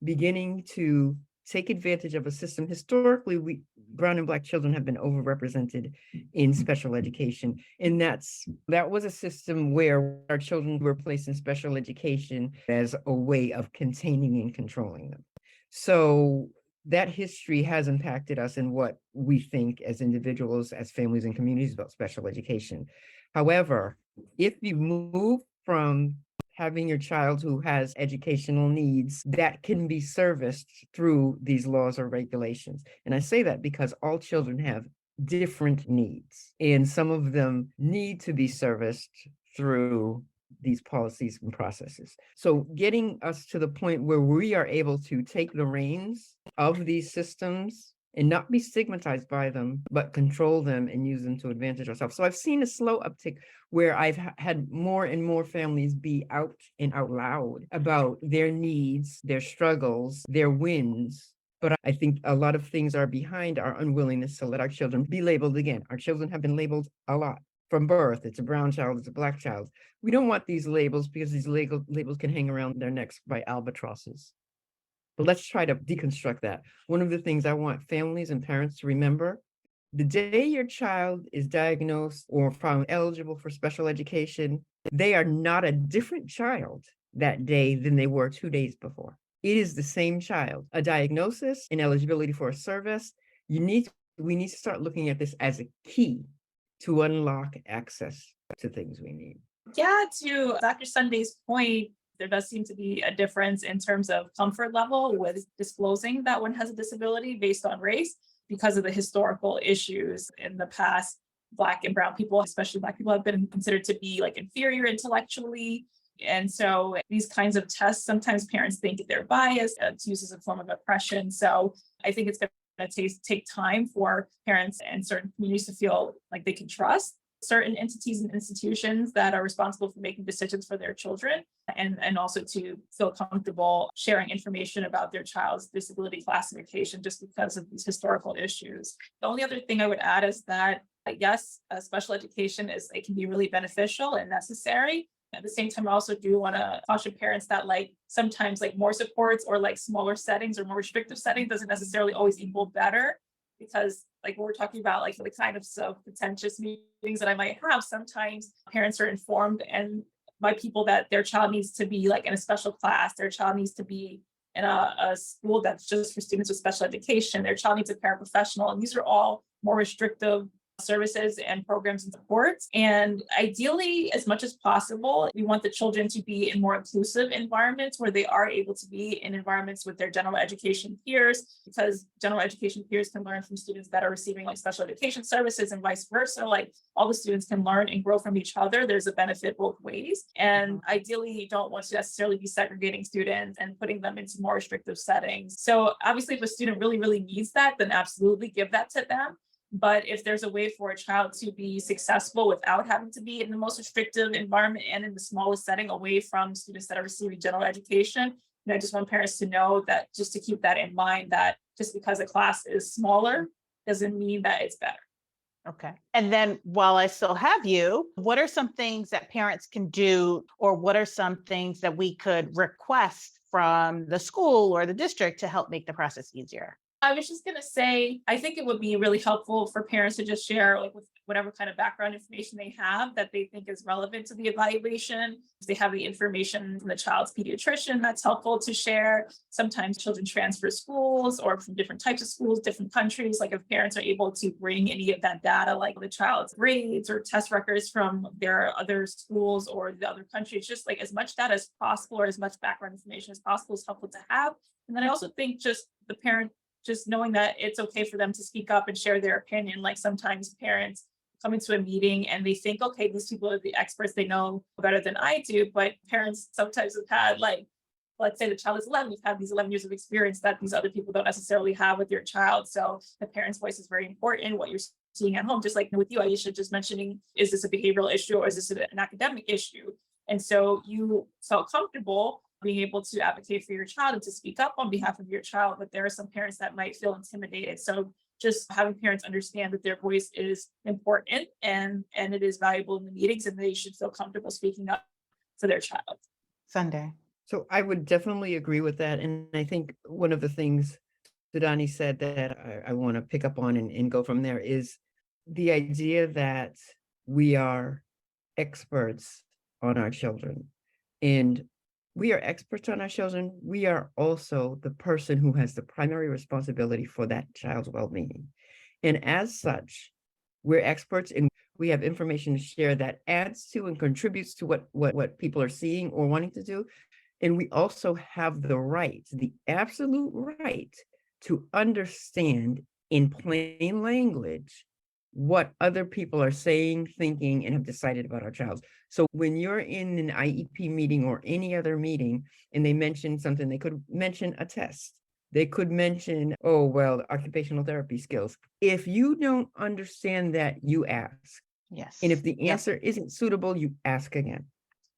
beginning to take advantage of a system. Historically, brown and Black children have been overrepresented in special education. And that was a system where our children were placed in special education as a way of containing and controlling them. So that history has impacted us in what we think as individuals, as families and communities about special education. However, if you move from having your child who has educational needs that can be serviced through these laws or regulations. And I say that because all children have different needs, and some of them need to be serviced through these policies and processes. So getting us to the point where we are able to take the reins of these systems and not be stigmatized by them, but control them and use them to advantage ourselves. So I've seen a slow uptick where I've had more and more families be out and out loud about their needs, their struggles, their wins. But I think a lot of things are behind our unwillingness to let our children be labeled again. Our children have been labeled a lot from birth. It's a brown child, it's a black child. We don't want these labels because these labels can hang around their necks by albatrosses. But let's try to deconstruct that. One of the things I want families and parents to remember, the day your child is diagnosed or found eligible for special education, they are not a different child that day than they were 2 days before. It is the same child. A diagnosis and eligibility for a service, we need to start looking at this as a key to unlock access to things we need. Yeah, to Dr. Sunday's point, there does seem to be a difference in terms of comfort level with disclosing that one has a disability based on race because of the historical issues in the past. Black and brown people, especially Black people, have been considered to be like inferior intellectually. And so these kinds of tests, sometimes parents think they're biased. It's used as a form of oppression. So I think it's going to take time for parents and certain communities to feel like they can trust certain entities and institutions that are responsible for making decisions for their children, and also to feel comfortable sharing information about their child's disability classification just because of these historical issues. The only other thing I would add is that, yes, special education it can be really beneficial and necessary. At the same time, I also do want to caution parents that sometimes more supports or smaller settings or more restrictive settings doesn't necessarily always equal better. Because what we're talking about, the kind of contentious meetings that I might have, sometimes parents are informed and by people that their child needs to be in a special class, their child needs to be in a school that's just for students with special education, their child needs a paraprofessional, and these are all more restrictive services and programs and supports. And ideally, as much as possible, we want the children to be in more inclusive environments where they are able to be in environments with their general education peers, because general education peers can learn from students that are receiving special education services and vice versa. All the students can learn and grow from each other. There's a benefit both ways. And ideally, you don't want to necessarily be segregating students and putting them into more restrictive settings. So obviously, if a student really, really needs that, then absolutely give that to them. But if there's a way for a child to be successful without having to be in the most restrictive environment and in the smallest setting away from students that are receiving general education, I just want parents to know that, just to keep that in mind, that just because a class is smaller doesn't mean that it's better. Okay. And then while I still have you, what are some things that parents can do, or what are some things that we could request from the school or the district to help make the process easier? I was just going to say, I think it would be really helpful for parents to just share with whatever kind of background information they have that they think is relevant to the evaluation. If they have the information from the child's pediatrician, that's helpful to share. Sometimes children transfer schools or from different types of schools, different countries. If parents are able to bring any of that data, like the child's grades or test records from their other schools or the other countries, just as much data as possible or as much background information as possible is helpful to have. And then I also think just the parent, just knowing that it's okay for them to speak up and share their opinion. Sometimes parents come into a meeting and they think, okay, these people are the experts, they know better than I do. But parents sometimes have had, let's say the child is 11, you've had these 11 years of experience that these other people don't necessarily have with your child. So the parent's voice is very important. What you're seeing at home, just like with you, Aisha, just mentioning, is this a behavioral issue or is this an academic issue? And so you felt comfortable being able to advocate for your child and to speak up on behalf of your child, but there are some parents that might feel intimidated. So just having parents understand that their voice is important and it is valuable in the meetings, and they should feel comfortable speaking up for their child. Sunday. So I would definitely agree with that. And I think one of the things Sudane said that I want to pick up on and go from there is the idea that we are experts on our children. And we are experts on our children. We are also the person who has the primary responsibility for that child's well-being. And as such, we're experts and we have information to share that adds to and contributes to what people are seeing or wanting to do. And we also have the right, the absolute right, to understand in plain language what other people are saying, thinking, and have decided about our child. So when you're in an IEP meeting or any other meeting and they mention something, they could mention a test. They could mention, oh, well, occupational therapy skills. If you don't understand that, you ask. Yes. And if the answer isn't suitable, you ask again.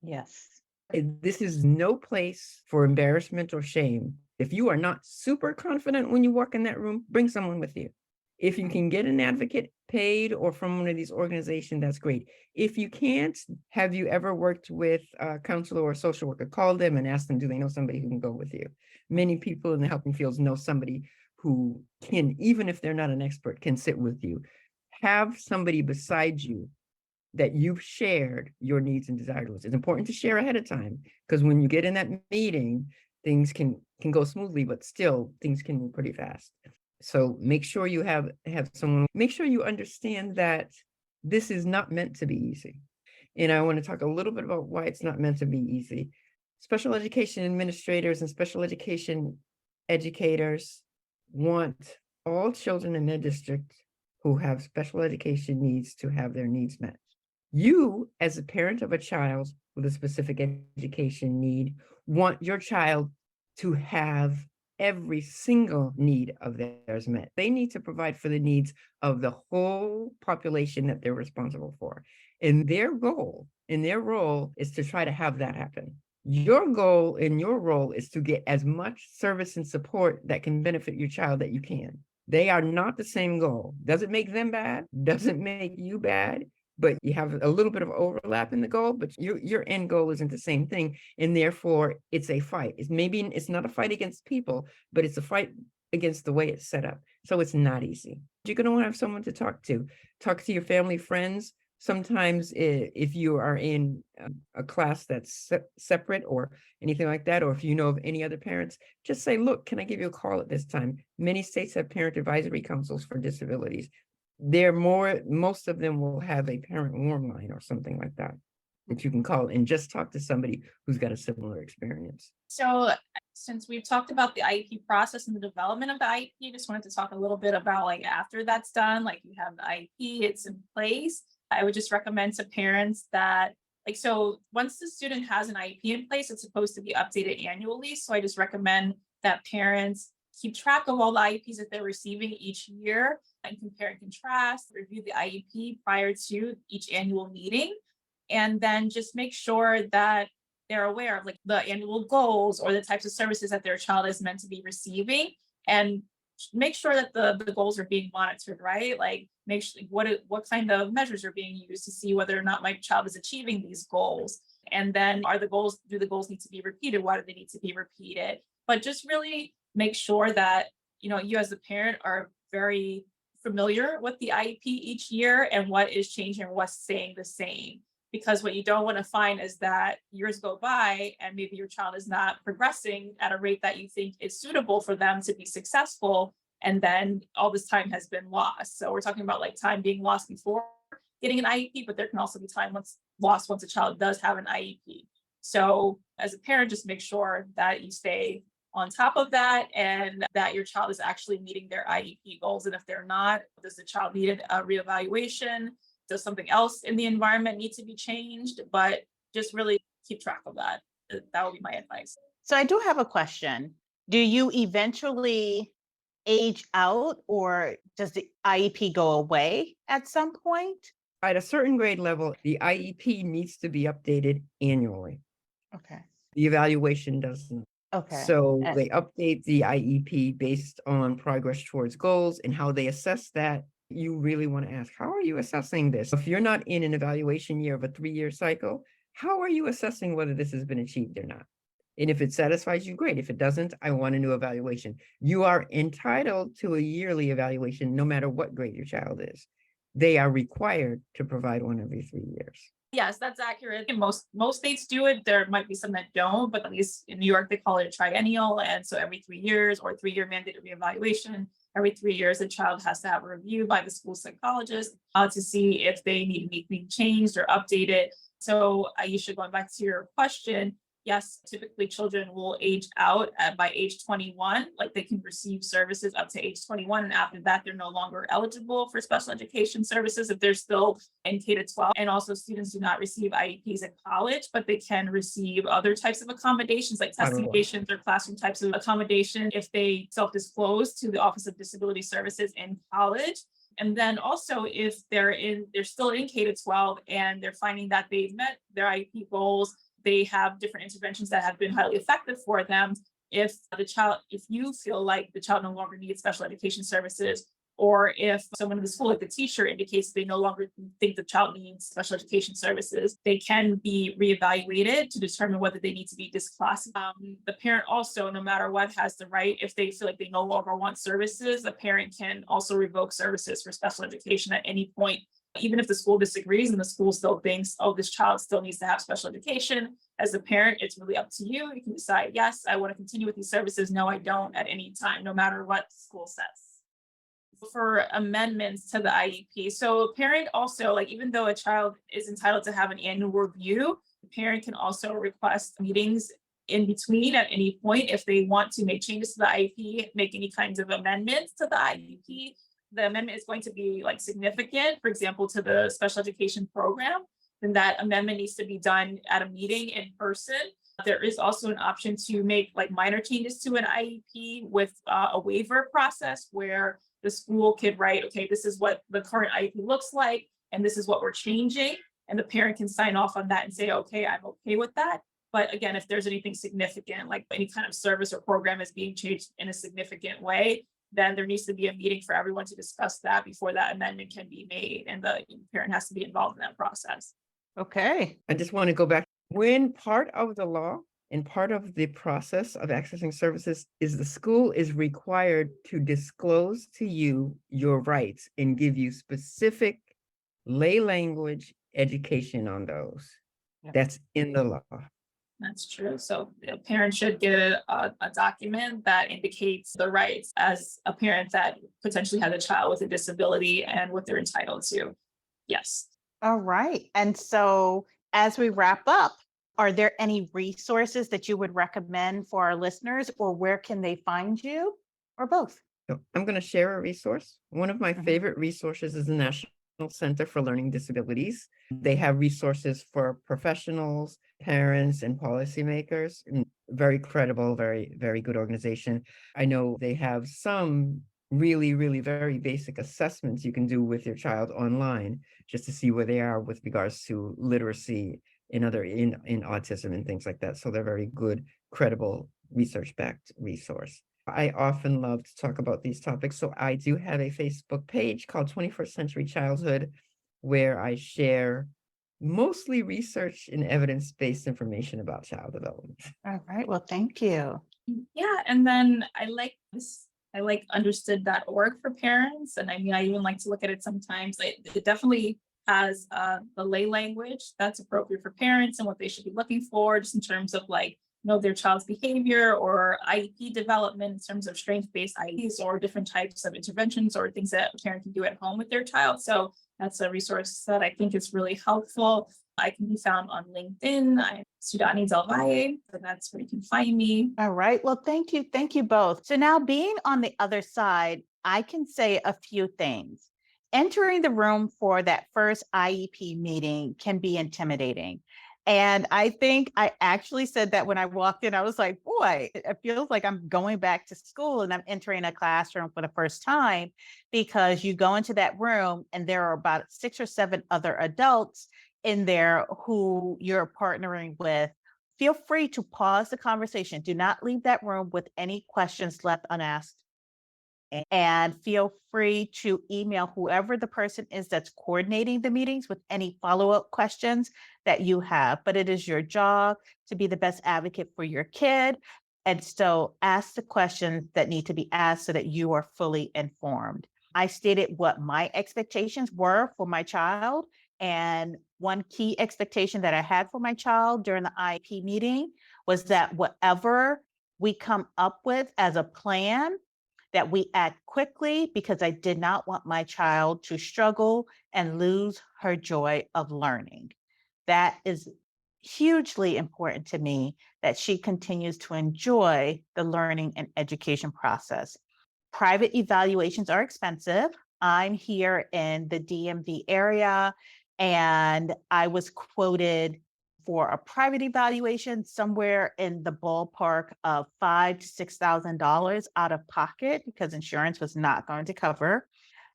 Yes. This is no place for embarrassment or shame. If you are not super confident when you walk in that room, bring someone with you. If you can get an advocate paid or from one of these organizations, that's great. If you can't, have you ever worked with a counselor or a social worker? Call them and ask them, do they know somebody who can go with you? Many people in the helping fields know somebody who can, even if they're not an expert, can sit with you. Have somebody beside you that you've shared your needs and desires with. It's important to share ahead of time, because when you get in that meeting, things can go smoothly, but still things can move pretty fast. So make sure you have someone, make sure you understand that this is not meant to be easy. And I want to talk a little bit about why it's not meant to be easy. Special education administrators and special education educators want all children in their district who have special education needs to have their needs met. You, as a parent of a child with a specific education need, want your child to have every single need of theirs met. They need to provide for the needs of the whole population that they're responsible for. And their goal and their role is to try to have that happen. Your goal and your role is to get as much service and support that can benefit your child that you can. They are not the same goal. Doesn't make them bad, doesn't make you bad, but you have a little bit of overlap in the goal, but your end goal isn't the same thing. And therefore it's a fight. It's not a fight against people, but it's a fight against the way it's set up. So it's not easy. You're going to want to have someone to talk to your family, friends. Sometimes if you are in a class that's separate or anything like that, or if you know of any other parents, just say, look, can I give you a call at this time? Many states have parent advisory councils for disabilities. Most of them will have a parent warm line or something like that you can call and just talk to somebody who's got a similar experience. So since we've talked about the IEP process and the development of the IEP, just wanted to talk a little bit about like after that's done, like you have the IEP, it's in place. I would just recommend to parents that so once the student has an IEP in place, it's supposed to be updated annually. So I just recommend that parents keep track of all the IEPs that they're receiving each year and compare and contrast, review the IEP prior to each annual meeting, and then just make sure that they're aware of like the annual goals or the types of services that their child is meant to be receiving, and make sure that the goals are being monitored, right? Like make sure what kind of measures are being used to see whether or not my child is achieving these goals. And then do the goals need to be repeated? Why do they need to be repeated? But just really make sure that, you as a parent are very familiar with the IEP each year and what is changing and what's staying the same. Because what you don't want to find is that years go by and maybe your child is not progressing at a rate that you think is suitable for them to be successful. And then all this time has been lost. So we're talking about like time being lost before getting an IEP, but there can also be time lost once a child does have an IEP. So as a parent, just make sure that you stay on top of that and that your child is actually meeting their IEP goals. And if they're not, does the child need a reevaluation? Does something else in the environment need to be changed? But just really keep track of that. That would be my advice. So I do have a question. Do you eventually age out, or does the IEP go away at some point? At a certain grade level, the IEP needs to be updated annually. Okay. The evaluation doesn't. Okay. So they update the IEP based on progress towards goals and how they assess that. You really want to ask, how are you assessing this? If you're not in an evaluation year of a 3-year cycle, how are you assessing whether this has been achieved or not? And if it satisfies you, great. If it doesn't, I want a new evaluation. You are entitled to a yearly evaluation, no matter what grade your child is. They are required to provide one every 3 years. Yes, that's accurate. And most states do it. There might be some that don't, but at least in New York, they call it a triennial. And so every 3 years or 3-year mandated reevaluation, every 3 years, the child has to have a review by the school psychologist to see if they need to be changed or updated. So Aisha, going back to your question, yes, typically children will age out by age 21, like they can receive services up to age 21. And after that, they're no longer eligible for special education services if they're still in K to 12. And also students do not receive IEPs in college, but they can receive other types of accommodations like testing accommodations or classroom types of accommodation if they self-disclose to the Office of Disability Services in college. And then also if they're still in K to 12 and they're finding that they've met their IEP goals, they have different interventions that have been highly effective for them. If you feel like the child no longer needs special education services, or if someone in the school, like the teacher, indicates they no longer think the child needs special education services, they can be reevaluated to determine whether they need to be disclassified. The parent also, no matter what, has the right, if they feel like they no longer want services, the parent can also revoke services for special education at any point. Even if the school disagrees and the school still thinks, oh, this child still needs to have special education, as a parent, it's really up to you. You can decide, yes, I want to continue with these services. No, I don't at any time, no matter what the school says. For amendments to the IEP. So a parent also, like, even though a child is entitled to have an annual review, the parent can also request meetings in between at any point if they want to make changes to the IEP, make any kinds of amendments to the IEP. The amendment is going to be like significant, for example, to the special education program, then that amendment needs to be done at a meeting in person. There is also an option to make like minor changes to an IEP with a waiver process where the school could write, okay, this is what the current IEP looks like, and this is what we're changing. And the parent can sign off on that and say, okay, I'm okay with that. But again, if there's anything significant, like any kind of service or program is being changed in a significant way, then there needs to be a meeting for everyone to discuss that before that amendment can be made. And the parent has to be involved in that process. Okay. I just want to go back. When part of the law and part of the process of accessing services is the school is required to disclose to you your rights and give you specific lay language education on those. Yeah. That's in the law. That's true. So a parent should get a document that indicates the rights as a parent that potentially has a child with a disability and what they're entitled to. Yes. All right. And so as we wrap up, are there any resources that you would recommend for our listeners, or where can they find you, or both? So I'm going to share a resource. One of my favorite resources is the National Center for Learning Disabilities. They have resources for professionals, parents, and policymakers. Very credible, very, very good organization. I know they have some really, really very basic assessments you can do with your child online just to see where they are with regards to literacy in autism and things like that. So they're very good, credible, research-backed resource. I often love to talk about these topics. So I do have a Facebook page called 21st Century Childhood, where I share mostly research and evidence-based information about child development. All right. Well, thank you. Yeah. And then I like this. I like understood.org for parents. And I mean, I even like to look at it sometimes. It definitely has the lay language that's appropriate for parents and what they should be looking for, just in terms of like, their child's behavior or IEP development in terms of strength-based IEPs or different types of interventions or things that a parent can do at home with their child. So that's a resource that I think is really helpful. I can be found on LinkedIn. I'm Sudane Del Valle, and that's where you can find me. All right. Well, thank you. Thank you both. So now, being on the other side, I can say a few things. Entering the room for that first IEP meeting can be intimidating. And I think I actually said that when I walked in. I was like, boy, it feels like I'm going back to school and I'm entering a classroom for the first time, because you go into that room and there are about 6 or 7 other adults in there who you're partnering with. Feel free to pause the conversation. Do not leave that room with any questions left unasked. And feel free to email whoever the person is that's coordinating the meetings with any follow-up questions that you have. But it is your job to be the best advocate for your kid. And so ask the questions that need to be asked so that you are fully informed. I stated what my expectations were for my child and One key expectation that I had for my child during the IEP meeting was that whatever we come up with as a plan, that we act quickly, because I did not want my child to struggle and lose her joy of learning. That is hugely important to me, that she continues to enjoy the learning and education process. Private evaluations are expensive. I'm here in the DMV area, and I was quoted for a private evaluation somewhere in the ballpark of $5,000 to $6,000 out of pocket, because insurance was not going to cover.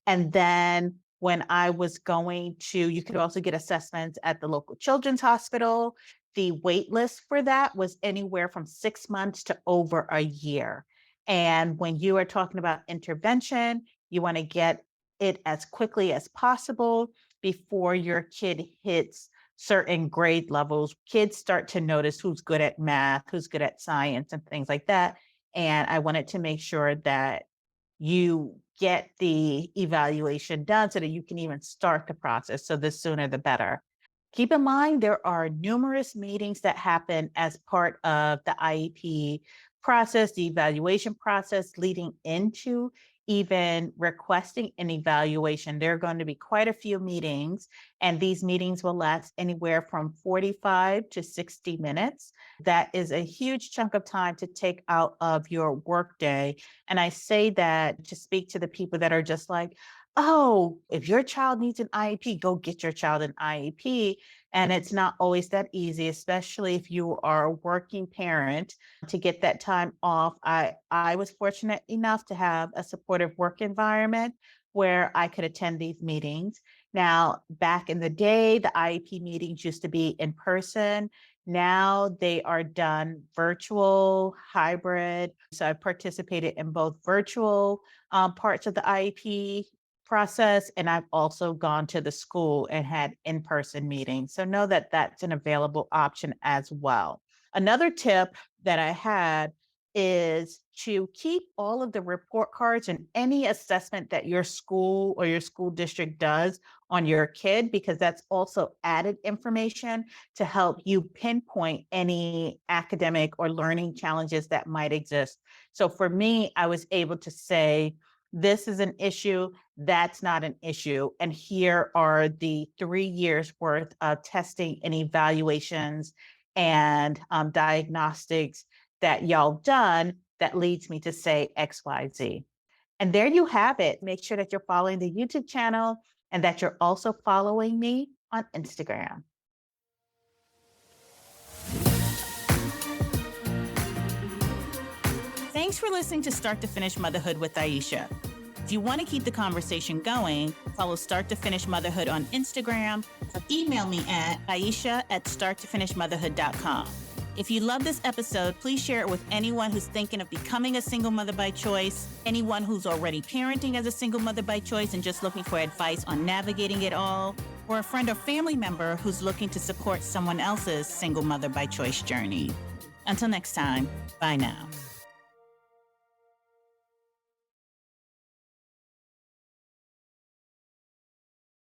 And then when I was going to, you could also get assessments at the local children's hospital. The wait list for that was anywhere from 6 months to over a year. And when you are talking about intervention, you want to get it as quickly as possible before your kid hits certain grade levels. Kids start to notice who's good at math, who's good at science, and things like that. And I wanted to make sure that you get the evaluation done so that you can even start the process. So the sooner the better. Keep in mind, there are numerous meetings that happen as part of the IEP process, the evaluation process leading into even requesting an evaluation. There are going to be quite a few meetings, and these meetings will last anywhere from 45 to 60 minutes. That is a huge chunk of time to take out of your workday. And I say that to speak to the people that are just like, oh, if your child needs an IEP, go get your child an IEP. And it's not always that easy, especially if you are a working parent, to get that time off. I was fortunate enough to have a supportive work environment where I could attend these meetings. Now, back in the day, the IEP meetings used to be in person. Now they are done virtual, hybrid. So I participated in both virtual parts of the IEP process, and I've also gone to the school and had in-person meetings. So know that that's an available option as well. Another tip that I had is to keep all of the report cards and any assessment that your school or your school district does on your kid, because that's also added information to help you pinpoint any academic or learning challenges that might exist. So for me, I was able to say, this is an issue, that's not an issue. And here are the 3 years worth of testing and evaluations and diagnostics that y'all done that leads me to say X, Y, Z. And there you have it. Make sure that you're following the YouTube channel and that you're also following me on Instagram. Thanks for listening to Start to Finish Motherhood with Aisha. If you want to keep the conversation going, follow Start to Finish Motherhood on Instagram, or email me at aisha@starttofinishmotherhood.com. If you love this episode, please share it with anyone who's thinking of becoming a single mother by choice, anyone who's already parenting as a single mother by choice and just looking for advice on navigating it all, or a friend or family member who's looking to support someone else's single mother by choice journey. Until next time, bye now.